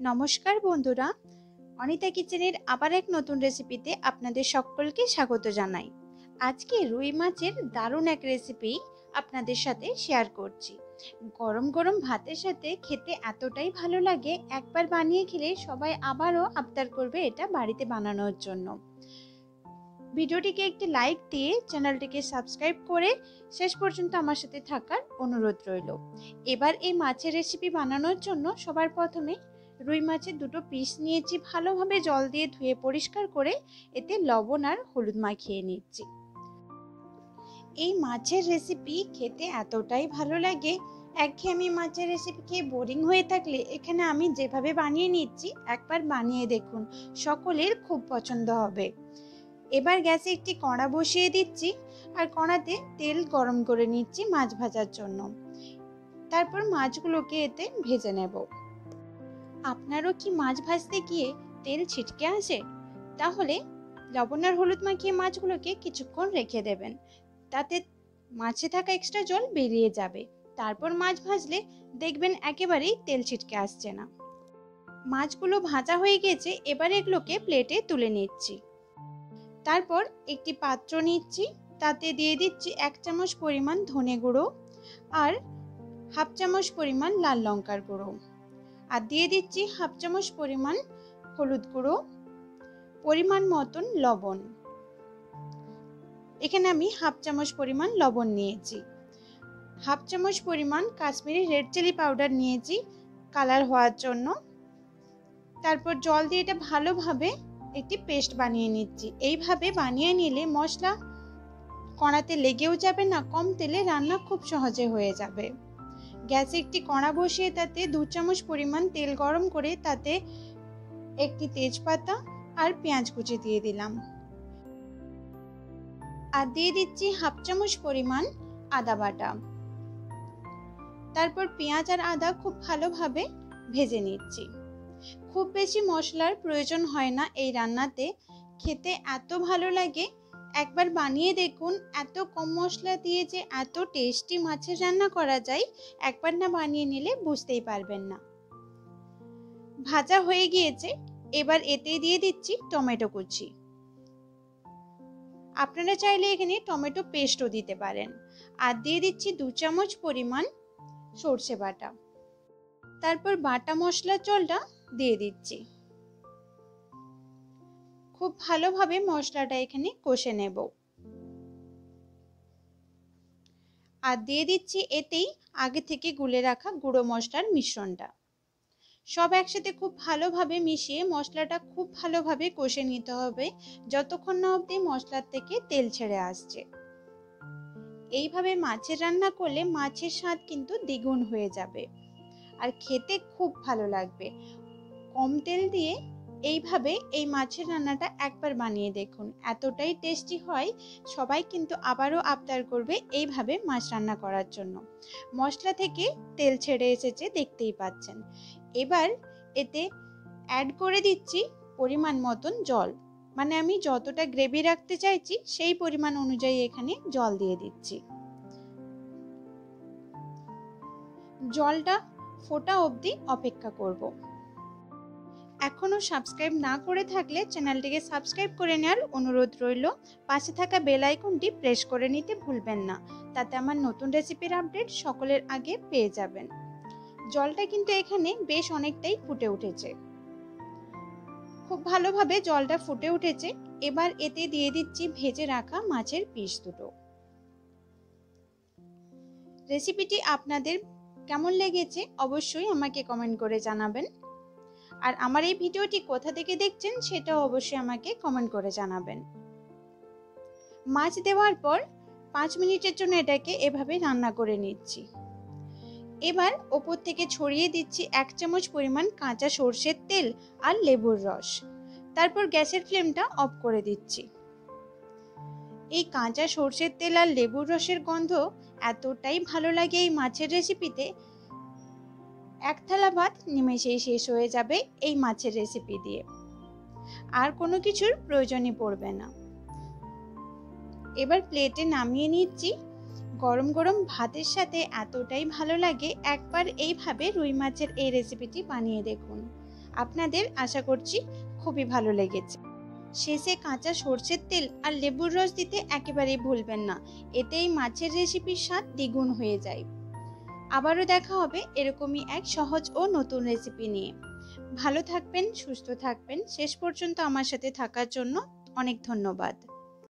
নমস্কার বন্ধুরা, অনিতা কিচেনের আবার এক নতুন রেসিপিতে আপনাদের সকলকে স্বাগত জানাই। আজকে রুই মাছের দারুণ এক রেসিপি আপনাদের সাথে শেয়ার করছি। গরম গরম ভাতের সাথে খেতে এতটাই ভালো লাগে, একবার বানিয়ে খেলে সবাই আবারও আবদার করবে এটা বাড়িতে বানানোর জন্য। ভিডিওটিকে একটি লাইক দিয়ে চ্যানেলটিকে সাবস্ক্রাইব করে শেষ পর্যন্ত আমার সাথে থাকার অনুরোধ রইল। এবার এই মাছের রেসিপি বানানোর জন্য সবার প্রথমে রুই মাছের দুটো পিস নিয়েছি, ভালোভাবে জল দিয়ে ধুয়ে পরিষ্কার করে এতে লবণ আর হলুদ মাখিয়ে নিচ্ছি। এই মাছের রেসিপি খেতে এতটাই ভালো লাগে, একঘেয়েমি মাছের রেসিপি খেয়ে বোরিং হয়ে থাকলে এখানে আমি যেভাবে বানিয়ে নিচ্ছি একবার বানিয়ে দেখুন, সকলের খুব পছন্দ হবে। এবার গ্যাসে একটি কড়া বসিয়ে দিচ্ছি আর কড়াতে তেল গরম করে নিচ্ছি মাছ ভাজার জন্য। তারপর মাছগুলোকে এতে ভেজে নেব। আপনারও কি মাছ ভাজতে গিয়ে তেল ছিটকে আসে? তাহলে লবণ আর হলুদ মাখিয়ে মাছগুলোকে কিছুক্ষণ রেখে দেবেন, তাতে মাছে থাকা এক্সট্রা জল বেরিয়ে যাবে। তারপর মাছ ভাজলে দেখবেন একেবারেই তেল ছিটকে আসছে না। মাছগুলো ভাজা হয়ে গেছে, এবার এগুলোকে প্লেটে তুলে নিচ্ছি। তারপর একটি পাত্র নিচ্ছি, তাতে দিয়ে দিচ্ছি 1 চামচ পরিমাণ ধনে গুঁড়ো আর হাফ চামচ পরিমাণ লাল লঙ্কার গুঁড়ো, আর দিয়ে দিচ্ছি হাফ চামচ পরিমাণ হলুদ গুঁড়ো, পরিমাণ মতন লবণ। এখানে আমি হাফ চামচ পরিমাণ লবণ নিয়েছি। হাফ চামচ পরিমাণ কাশ্মীরি রেড চিলি পাউডার নিয়েছি কালার হওয়ার জন্য। তারপর জল দিয়ে এটা ভালোভাবে একটি পেস্ট বানিয়ে নিচ্ছি। এইভাবে বানিয়ে নিলে মশলা কড়াতে লেগেও যাবে না, কম তেলে রান্না খুব সহজে হয়ে যাবে। গ্যাসে একটি কড়া বসিয়ে তাতে 2 চামচ পরিমাণ তেল গরম করে তাতে একটি তেজপাতা আর পেঁয়াজ কুচি দিয়ে দিলাম, আর দিয়ে দিচ্ছি হাফ চামচ পরিমাণ আদা বাটা। তারপর পেঁয়াজ আর আদা খুব ভালোভাবে ভেজে নিচ্ছি। খুব বেশি মশলার প্রয়োজন হয় না এই রান্নাতে, খেতে এত ভালো লাগে, একবার বানিয়ে দেখুন। এত কম মশলা দিয়ে যে এত টেস্টি মাছের রান্না করা যায়, একবার না বানিয়ে নিলে বুঝতেই পারবেন না। ভাজা হয়ে গিয়েছে, এবার এতে দিয়ে দিচ্ছি টমেটো কুচি। আপনারা চাইলে এখানে টমেটো পেস্টও দিতে পারেন। আর দিয়ে দিচ্ছি 2 চামচ পরিমাণ সর্ষে বাটা। তারপর বাটা মশলার জলটা দিয়ে দিচ্ছি। খুব ভালোভাবে মশলাটা এখানে কষে নেব। আর দিয়ে দিচ্ছি এতেই আগে থেকে গুলে রাখা গুঁড়ো মশলার মিশ্রণটা। সব একসাথে খুব ভালোভাবে মিশিয়ে মশলাটা খুব ভালোভাবে কষে নিতে হবে, যতক্ষণ না অবধি মশলার থেকে তেল ছেড়ে আসছে। এইভাবে মাছের রান্না করলে মাছের স্বাদ কিন্তু দ্বিগুণ হয়ে যাবে আর খেতে খুব ভালো লাগবে। কম তেল দিয়ে এইভাবে এই মাছের রান্নাটা একবার বানিয়ে দেখুন, এতটাই টেস্টি হয়, সবাই কিন্তু আবারও আবদার করবে এইভাবে মাছ রান্না করার জন্য। মশলা থেকে তেল ছেড়ে এসেছে, দেখতেই পাচ্ছেন। এবার এতে অ্যাড করে দিচ্ছি পরিমাণ মতন জল, মানে আমি যতটা গ্রেভি রাখতে চাইছি সেই পরিমাণ অনুযায়ী এখানে জল দিয়ে দিচ্ছি। জলটা ফোটা অবধি অপেক্ষা করব। এখনো সাবস্ক্রাইব না করে থাকলে চ্যানেলটিকে সাবস্ক্রাইব করে নেওয়ার অনুরোধ রইল। পাশে থাকা বেল আইকনটি প্রেস করে নিতে ভুলবেন না, তাতে আমার নতুন রেসিপির আপডেট সকলের আগে পেয়ে যাবেন। জলটা কিন্তু এখানে বেশ অনেকটাই ফুটে উঠেছে, খুব ভালোভাবে জলটা ফুটে উঠেছে। এবার এতে দিয়ে দিচ্ছি ভেজে রাখা মাছের পিস দুটো। রেসিপিটি আপনাদের কেমন লেগেছে অবশ্যই আমাকে কমেন্ট করে জানাবেন। আর আমার এই ভিডিওটি কোথা থেকে দেখছেন সেটাও অবশ্যই আমাকে কমেন্ট করে জানাবেন। মাছ দেওয়ার পর 5 মিনিটের জন্য এটাকে এভাবে রান্না করে নিচ্ছি। এবার ওপর থেকে ছড়িয়ে দিচ্ছি 1 চামচ পরিমাণ কাঁচা সর্ষের তেল আর লেবুর রস। তারপর গ্যাসের ফ্লেমটা অফ করে দিচ্ছি। এই কাঁচা সর্ষের তেল আর লেবুর রসের গন্ধ এতটাই ভালো লাগে এই মাছের রেসিপিতে, এক থালা ভাত নিমেষেই শেষ হয়ে যাবে এই মাছের রেসিপি দিয়ে, আর কোনো কিছুর প্রয়োজনই পড়বে না। এবার প্লেটে নামিয়ে নিচ্ছি। গরম গরম ভাতের সাথে এতটাই ভালো লাগে, একবার এইভাবে রুই মাছের এই রেসিপিটি বানিয়ে দেখুন। আপনাদের আশা করছি খুবই ভালো লেগেছে। শেষে কাঁচা সর্ষের তেল আর লেবুর রস দিতে একেবারেই ভুলবেন না, এতে এই মাছের রেসিপির স্বাদ দ্বিগুণ হয়ে যায়। আবারও দেখা হবে এরকমই এক সহজ ও নতুন রেসিপি নিয়ে। ভালো থাকবেন, সুস্থ থাকবেন। শেষ পর্যন্ত আমার সাথে থাকার জন্য অনেক ধন্যবাদ।